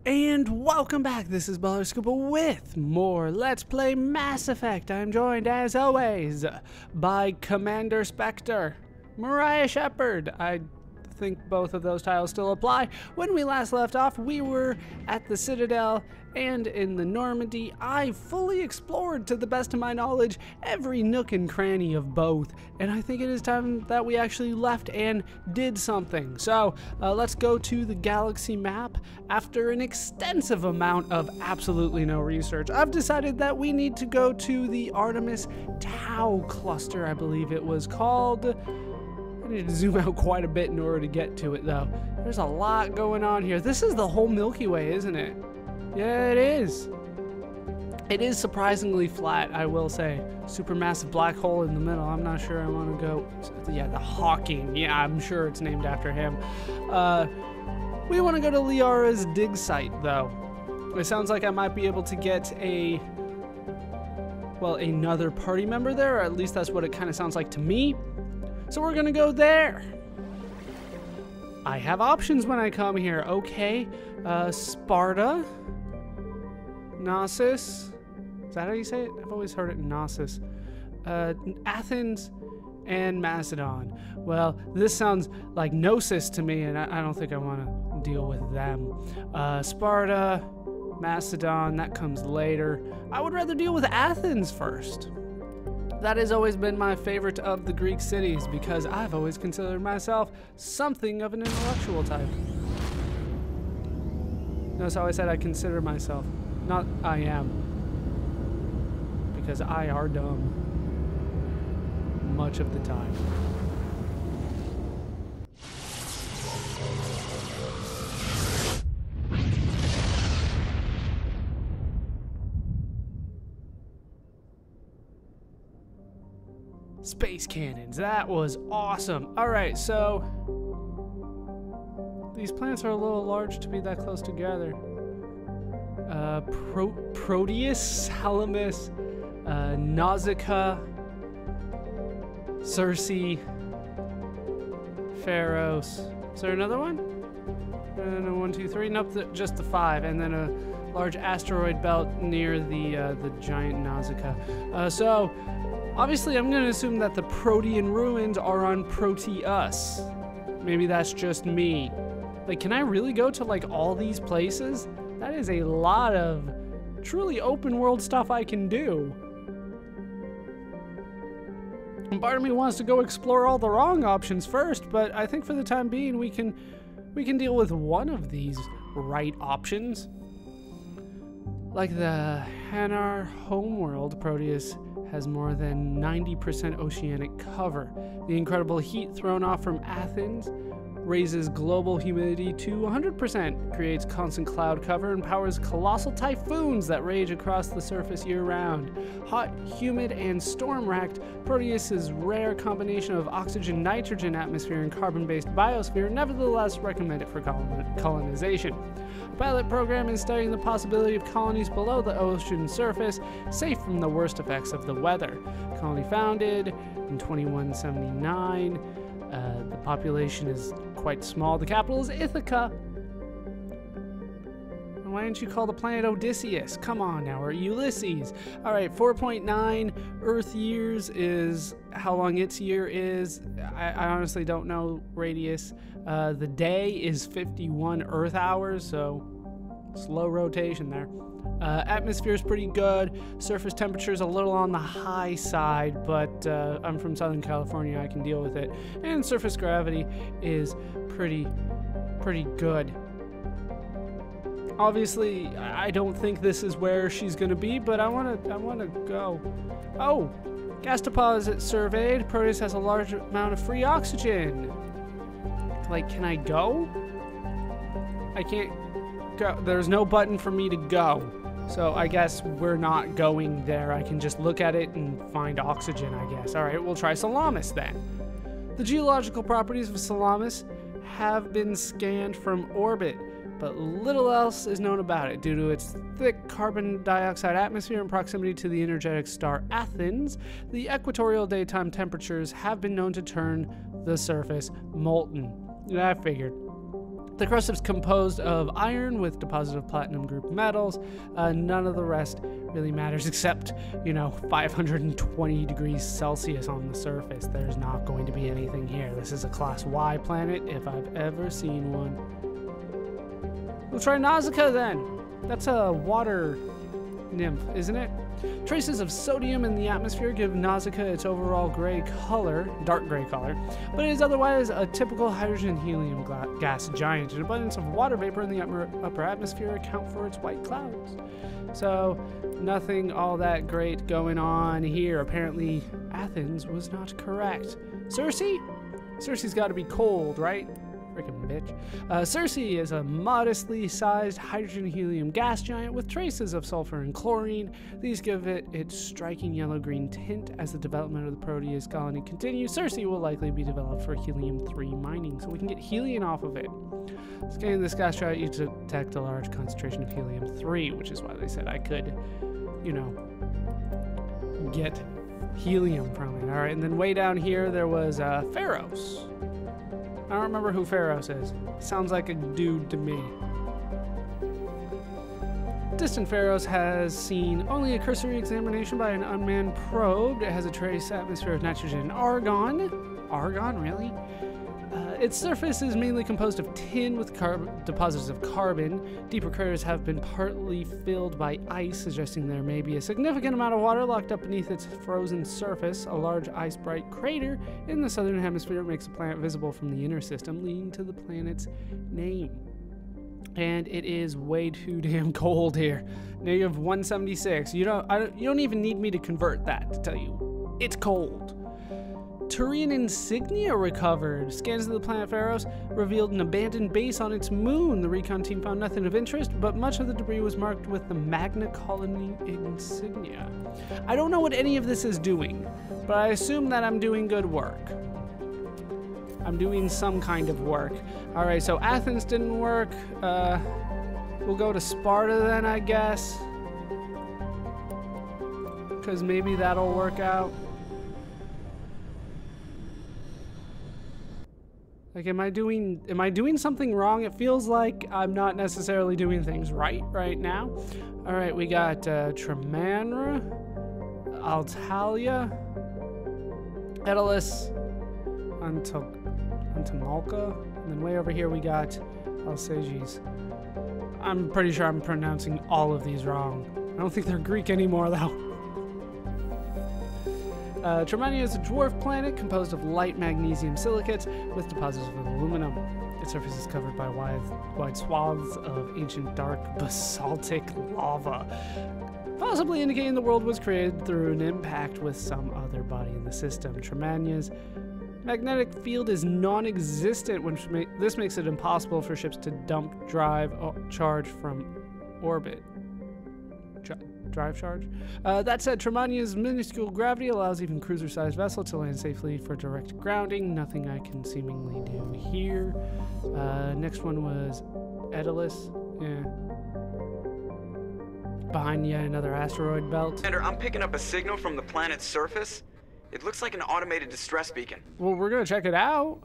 And welcome back, this is Baller Scuba with more Let's Play Mass Effect. I'm joined, as always, by Commander Spectre, Mariah Shepard. I think both of those titles still apply. When we last left off, we were at the Citadel and in the Normandy. I fully explored, to the best of my knowledge, every nook and cranny of both, and I think it is time that we actually left and did something. So let's go to the galaxy map. After an extensive amount of absolutely no research, I've decided that we need to go to the Artemis Tau cluster, I believe it was called. I need to zoom out quite a bit in order to get to it, though. There's a lot going on here. This is the whole Milky Way, isn't it? Yeah, it is. It is surprisingly flat, I will say. Supermassive black hole in the middle. I'm not sure I want to go. Yeah, the Hawking. Yeah, I'm sure it's named after him. We want to go to Liara's dig site, though. It sounds like I might be able to get another party member there, or at least that's what it kind of sounds like to me. So we're gonna go there. I have options when I come here. Okay, Sparta, Knossos. Is that how you say it? I've always heard it Knossos. Athens and Macedon. Well, this sounds like Gnosis to me, and I don't think I want to deal with them. Sparta, Macedon, that comes later. I would rather deal with Athens first. That has always been my favorite of the Greek cities because I've always considered myself something of an intellectual type. Notice how I said I consider myself, not I am. Because I are dumb much of the time. Space cannons, that was awesome. All right, so these planets are a little large to be that close together. Proteus, Salamis, Nausicaa, Circe, Pharos. Is there another one? No, 1, 2, 3. Nope, just the 5, and then a large asteroid belt near the giant Nausicaa. So obviously, I'm going to assume that the Protean ruins are on Proteus. Maybe that's just me. Like, can I really go to, like, all these places? That is a lot of truly open world stuff I can do. And part of me wants to go explore all the wrong options first, but I think for the time being, we can deal with one of these right options. Like the Hanar homeworld, Proteus has more than 90% oceanic cover. The incredible heat thrown off from Athens raises global humidity to 100%, creates constant cloud cover, and powers colossal typhoons that rage across the surface year-round. Hot, humid, and storm-racked, Proteus's rare combination of oxygen-nitrogen atmosphere and carbon-based biosphere nevertheless recommend it for colonization. A pilot program is studying the possibility of colonies below the ocean surface, safe from the worst effects of the weather. Colony founded in 2179. The population is quite small. The capital is Ithaca. Why didn't you call the planet Odysseus? Come on now, or Ulysses. All right, 4.9 Earth years is how long its year is. I honestly don't know radius. The day is 51 Earth hours, so slow rotation there. Atmosphere is pretty good. Surface temperature is a little on the high side, but I'm from Southern California, I can deal with it. And surface gravity is pretty good. Obviously, I don't think this is where she's gonna be, but I wanna go. Oh, gas deposit surveyed. Proteus has a large amount of free oxygen. Like, can I go? I can't go. There's no button for me to go. So I guess we're not going there. I can just look at it and find oxygen, I guess. All right, we'll try Salamis then. The geological properties of Salamis have been scanned from orbit, but little else is known about it. Due to its thick carbon dioxide atmosphere and proximity to the energetic star Athens, the equatorial daytime temperatures have been known to turn the surface molten. Yeah, I figured. The crust is composed of iron with deposit of platinum group metals. None of the rest really matters except, 520 degrees Celsius on the surface. There's not going to be anything here. This is a Class Y planet if I've ever seen one. We'll try Nausicaa then. That's a water nymph, isn't it? Traces of sodium in the atmosphere give Nausicaa its overall gray color, dark gray color, but it is otherwise a typical hydrogen-helium gas giant. An abundance of water vapor in the upper atmosphere account for its white clouds. So, nothing all that great going on here. Apparently, Athens was not correct. Circe? Circe's got to be cold, right? Frickin' bitch. Circe is a modestly sized hydrogen-helium gas giant with traces of sulfur and chlorine. These give it its striking yellow-green tint. As the development of the Proteus colony continues, Circe will likely be developed for helium-3 mining, so we can get helium off of it. Scanning this gas giant, you detect a large concentration of helium-3, which is why they said I could, get helium from it. All right, and then way down here there was Pharos. I don't remember who Pharos is. Sounds like a dude to me. Distant Pharos has seen only a cursory examination by an unmanned probe. It has a trace atmosphere of nitrogen and argon. Argon, really? Its surface is mainly composed of tin with deposits of carbon. Deeper craters have been partly filled by ice, suggesting there may be a significant amount of water locked up beneath its frozen surface. A large ice-bright crater in the southern hemisphere makes the planet visible from the inner system, leading to the planet's name. And it is way too damn cold here. Negative 176. You don't even need me to convert that to tell you it's cold. Turian insignia recovered. Scans of the planet Pharos revealed an abandoned base on its moon. The recon team found nothing of interest, but much of the debris was marked with the Magna Colony insignia. I don't know what any of this is doing, but I assume that I'm doing good work. I'm doing some kind of work. All right, so Athens didn't work. We'll go to Sparta then, I guess, because maybe that'll work out. Like, am I doing something wrong? It feels like I'm not necessarily doing things right now. All right, we got Tremanra, Altalia, Daedalus, Antamalka, and then way over here we got Alsages. I'm pretty sure I'm pronouncing all of these wrong. I don't think they're Greek anymore, though. Tremania is a dwarf planet composed of light magnesium silicates with deposits of aluminum. Its surface is covered by wide swaths of ancient dark basaltic lava, possibly indicating the world was created through an impact with some other body in the system. Tremania's magnetic field is non-existent, which this makes it impossible for ships to dump charge from orbit. Drive charge. That said, Tremania's minuscule gravity allows even cruiser-sized vessels to land safely for direct grounding. Nothing I can seemingly do here. Next one was Daedalus. Yeah. Behind yet another asteroid belt. Commander, I'm picking up a signal from the planet's surface. It looks like an automated distress beacon. Well, we're gonna check it out.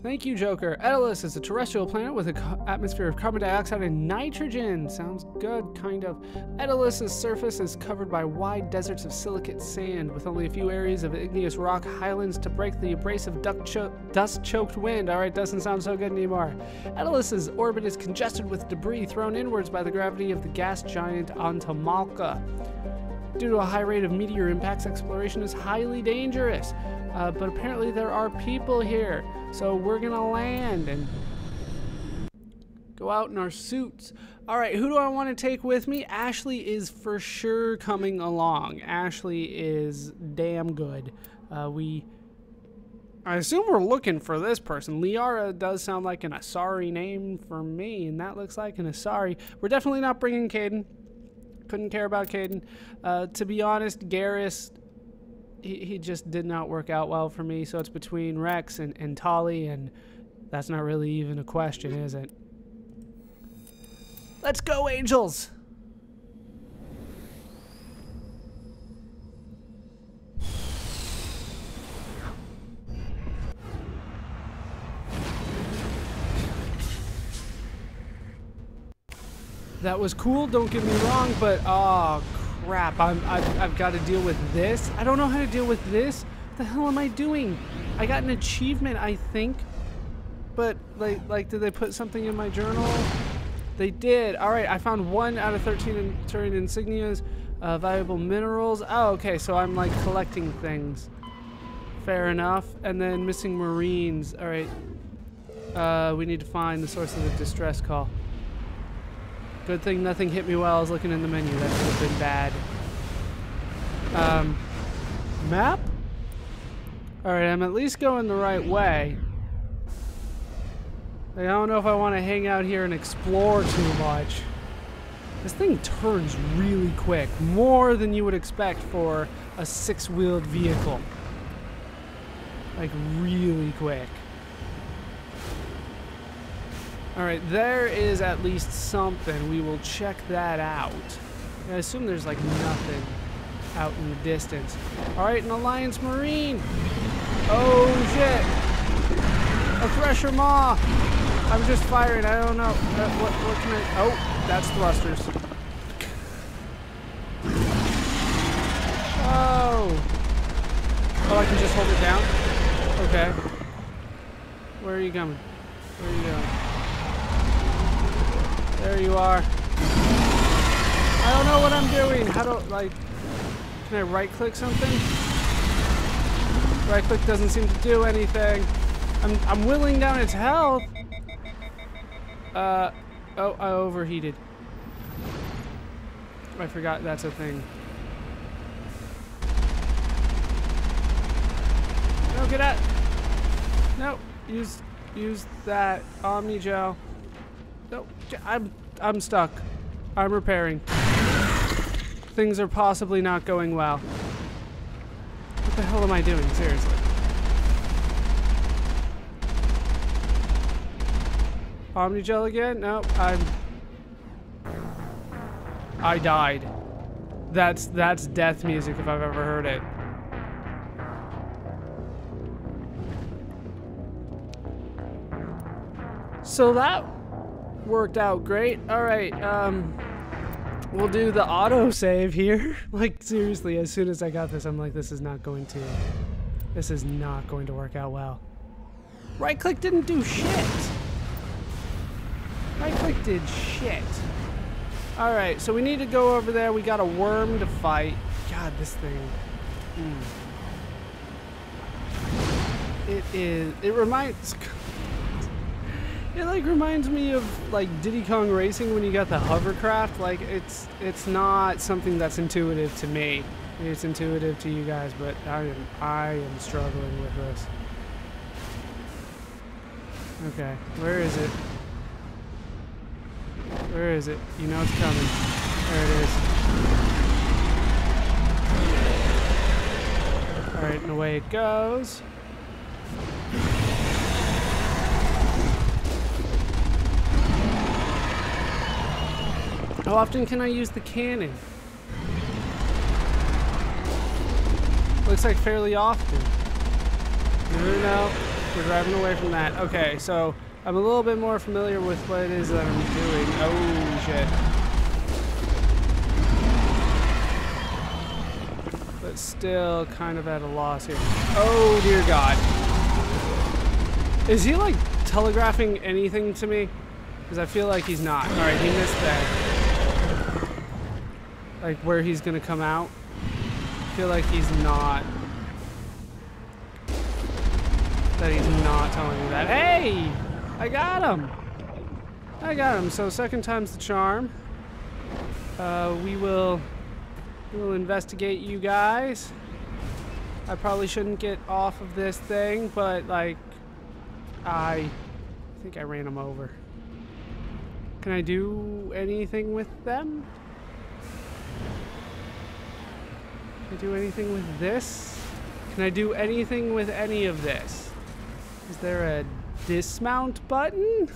Thank you, Joker. Daedalus is a terrestrial planet with an atmosphere of carbon dioxide and nitrogen. Sounds good, kind of. Daedalus's surface is covered by wide deserts of silicate sand, with only a few areas of igneous rock highlands to break the abrasive dust-choked wind. All right, doesn't sound so good anymore. Daedalus's orbit is congested with debris thrown inwards by the gravity of the gas giant Antamalka. Due to a high rate of meteor impacts, exploration is highly dangerous. But apparently there are people here, so we're gonna land and go out in our suits. All right, who do I want to take with me? Ashley is for sure coming along. Ashley is damn good. I assume we're looking for this person. Liara does sound like an Asari name for me, and that looks like an Asari. We're definitely not bringing Caden. Couldn't care about Caden. To be honest, Garrus, he just did not work out well for me, so it's between Rex and Tali, and that's not really even a question, is it? Let's go, Angels! That was cool, don't get me wrong, but oh crap, I've got to deal with this. I don't know how to deal with this. What the hell am I doing? I got an achievement, I think, but like did they put something in my journal? They did. All right, I found 1 out of 13 terrain insignias, valuable minerals. Oh, okay, so I'm like collecting things. Fair enough. And then missing marines. All right, we need to find the source of the distress call. Good thing nothing hit me while I was looking in the menu. That could have been bad. Map? Alright, I'm at least going the right way. Like, I don't know if I want to hang out here and explore too much. This thing turns really quick. More than you would expect for a 6-wheeled vehicle. Like, really quick. Alright, there is at least something. We will check that out. I assume there's like nothing out in the distance. Alright, an Alliance Marine! Oh shit! A Thresher Maw! I'm just firing, I don't know. What can I... Oh, that's thrusters. Oh! Oh, I can just hold it down? Okay. Where are you coming? Where are you going? There you are. I don't know what I'm doing. How do, like, can I right click something? Right click doesn't seem to do anything. I'm whittling down its health. Oh, I overheated. I forgot that's a thing. No, get out. No, use that Omni Gel. No, I'm stuck. I'm repairing. Things are possibly not going well. What the hell am I doing? Seriously. Omnigel again? No, I died. That's death music if I've ever heard it. So that worked out great. All right, we'll do the auto save here. Like, seriously, as soon as I got this, I'm like, this is not going to work out well. Right click didn't do shit. Right click did shit. All right, so we need to go over there. We got a worm to fight. God, this thing. It reminds... It like reminds me of like Diddy Kong Racing when you got the hovercraft. Like it's not something that's intuitive to me. Maybe it's intuitive to you guys, but I am struggling with this. Okay, where is it? Where is it? You know it's coming. There it is. All right, and away it goes. How often can I use the cannon? Looks like fairly often. No, we're driving away from that. Okay, so I'm a little bit more familiar with what it is that I'm doing. Oh, shit. But still kind of at a loss here. Oh, dear God. Is he, like, telegraphing anything to me? Because I feel like he's not. Alright, he missed that. Like where he's gonna come out. I feel like he's not. That he's not telling me that. Hey! I got him! I got him. So second time's the charm. We will investigate you guys. I probably shouldn't get off of this thing, but like I think I ran him over. Can I do anything with them? Can I do anything with this? Can I do anything with any of this? Is there a dismount button?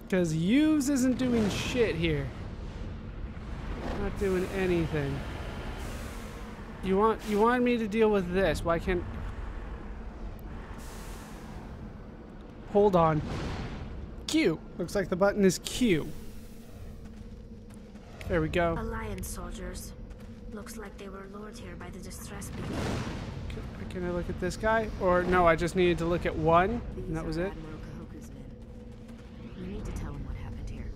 Because use isn't doing shit here. Not doing anything. You want me to deal with this? Why can't... Hold on. Q. Looks like the button is Q. There we go. Alliance soldiers. Looks like they were lured here by the distress beacon. Can I look at this guy? Or no, I just needed to look at one, and that was it. Admiral Kahoku's men. You need to tell him what happened here.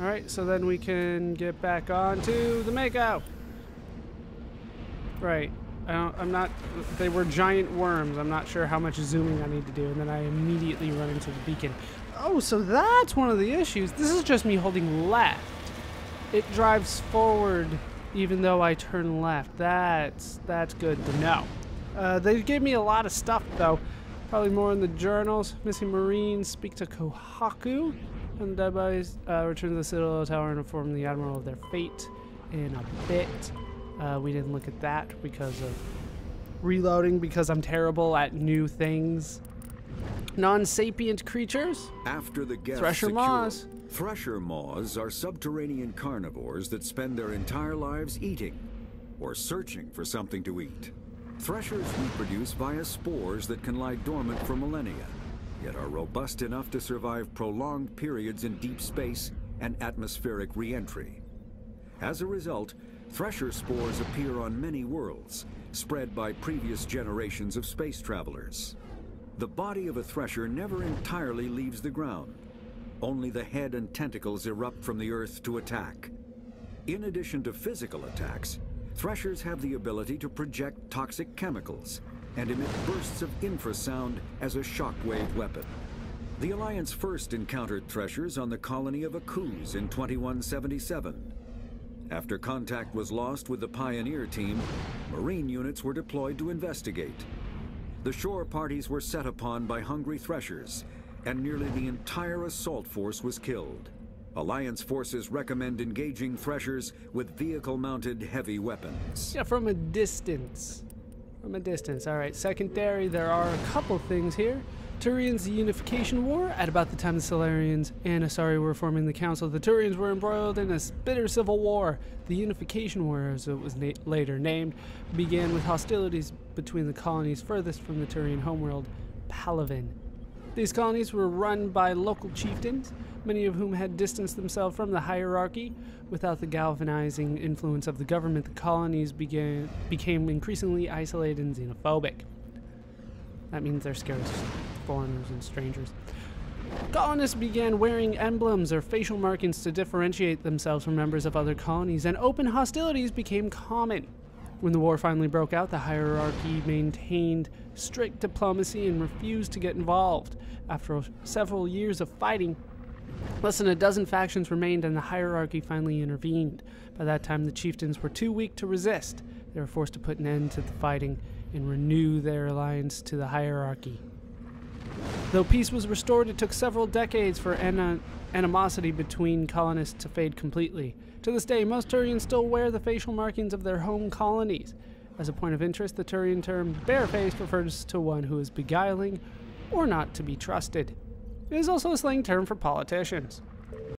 Alright, so then we can get back on to the Mako. Right. I'm not... They were giant worms. I'm not sure how much zooming I need to do, and then I immediately run into the beacon. Oh, so that's one of the issues. This is just me holding left. It drives forward even though I turn left. That's good to know. They gave me a lot of stuff, though. Probably more in the journals. Missing Marines speak to Kohaku. And dead bodies return to the Citadel Tower and inform the Admiral of their fate in a bit. We didn't look at that because of reloading, because I'm terrible at new things. Non-sapient creatures. After the guest Thresher maws. Thresher maws are subterranean carnivores that spend their entire lives eating or searching for something to eat. Threshers reproduce via spores that can lie dormant for millennia, yet are robust enough to survive prolonged periods in deep space and atmospheric re-entry. As a result, thresher spores appear on many worlds, spread by previous generations of space travelers. The body of a thresher never entirely leaves the ground. Only the head and tentacles erupt from the earth to attack. In addition to physical attacks, threshers have the ability to project toxic chemicals and emit bursts of infrasound as a shockwave weapon. The Alliance first encountered threshers on the colony of Akuz in 2177. After contact was lost with the Pioneer team, Marine units were deployed to investigate. The shore parties were set upon by hungry threshers, and nearly the entire assault force was killed. Alliance forces recommend engaging threshers with vehicle-mounted heavy weapons. Yeah, from a distance. From a distance. Alright, secondary, there are a couple things here. Turians, the Unification War. At about the time the Solarians and Asari were forming the Council, the Turians were embroiled in a bitter civil war. The Unification War, as it was later named, began with hostilities between the colonies furthest from the Turian homeworld, Palaven. These colonies were run by local chieftains, many of whom had distanced themselves from the hierarchy. Without the galvanizing influence of the government, the colonies became increasingly isolated and xenophobic. That means they're scared of foreigners and strangers. Colonists began wearing emblems or facial markings to differentiate themselves from members of other colonies, and open hostilities became common. When the war finally broke out, the hierarchy maintained strict diplomacy and refused to get involved. After several years of fighting, less than a dozen factions remained, and the hierarchy finally intervened. By that time, the chieftains were too weak to resist. They were forced to put an end to the fighting and renew their alliance to the hierarchy. Though peace was restored, it took several decades for animosity between colonists to fade completely. To this day, most Turians still wear the facial markings of their home colonies. As a point of interest, the Turian term barefaced refers to one who is beguiling or not to be trusted. It is also a slang term for politicians.